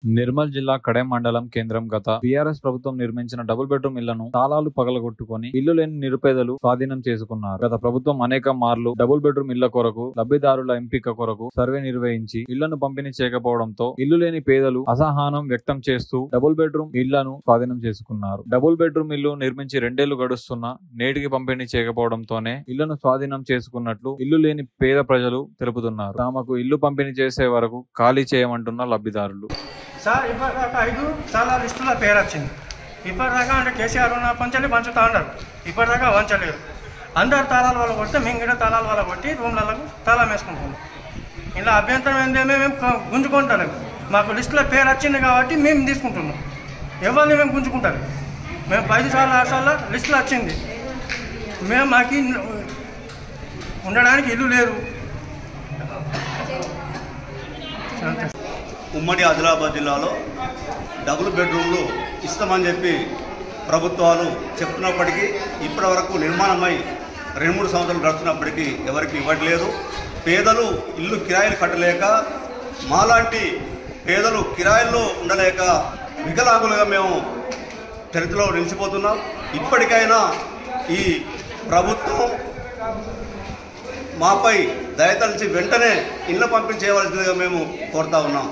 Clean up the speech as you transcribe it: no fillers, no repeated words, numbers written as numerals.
నిర్మల్ జిల్లా కడెం మండలం కేంద్రం గత బీఆర్ఎస్ ప్రభుత్వం నిర్మించిన డబుల్ బెడ్రూమ్ ఇళ్లను తాళాలు పగలగొట్టుకుని ఇల్లు లేని నిరుపేదలు స్వాధీనం చేసుకున్నారు. గత ప్రభుత్వం అనేక మార్లు డబుల్ బెడ్రూమ్ ఇళ్ల కొరకు లబ్ధిదారుల ఎంపిక కొరకు సర్వే నిర్వహించి ఇళ్లను పంపిణీ చేయకపోవడంతో ఇల్లు లేని పేదలు అసహనం వ్యక్తం చేస్తూ డబుల్ బెడ్రూమ్ ఇళ్లను స్వాధీనం చేసుకున్నారు. డబుల్ బెడ్రూమ్ ఇల్లు నిర్మించి 2 ఏళ్లు గడుస్తున్నా నేటికి పంపిణీ చేయకపోవడంతోనే ఇళ్లను స్వాధీనం చేసుకున్నట్లు ఇల్లు లేని పేద ప్రజలు తెలుపుతున్నారు. తమకు ఇల్లు పంపిణీ చేసే వరకు ఖాళీ చేయమంటున్న లబ్ధిదారులు. సార్ ఇప్పటిదాకా 5 చాలా లిస్టుల పేరు వచ్చింది. ఇప్పటిదాకా అంటే కేసీఆర్ ఉన్న పంచాలి పంచుతా ఉన్నారు. ఇప్పటిదాకా వంచలేరు. అందరు తాళాల వల్ల కొడితే మేము కూడా తాళాల వల్ల కొట్టి రూమ్లలో తాళం వేసుకుంటున్నాం. ఇలా అభ్యంతరం ఏంటంటే మేము గుంజుకుంటారు. మాకు లిస్టులో పేరు వచ్చింది కాబట్టి మేము తీసుకుంటున్నాం. ఎవరిని మేము గుంజుకుంటారు. మేము 5 సార్లు 6 సార్లు లిస్టులో వచ్చింది. మాకు ఉండడానికి ఇల్లు లేదు. ఉమ్మడి ఆదిలాబాద్ జిల్లాలో డబుల్ బెడ్రూమ్లు ఇస్తామని చెప్పి ప్రభుత్వాలు చెప్తున్నప్పటికీ ఇప్పటి వరకు నిర్మాణమై 2-3 సంవత్సరాలు గడుస్తున్నప్పటికీ ఎవరికి ఇవ్వట్లేదు. పేదలు ఇల్లు కిరాయిలు కట్టలేక, మాలాంటి పేదలు కిరాయిల్లో ఉండలేక వికలాంగులుగా మేము చరిత్రలో నిలిచిపోతున్నాం. ఇప్పటికైనా ఈ ప్రభుత్వం మాపై దయతలిచి వెంటనే ఇళ్ళ పంపిణీ చేయవలసిందిగా మేము కోరుతా ఉన్నాం.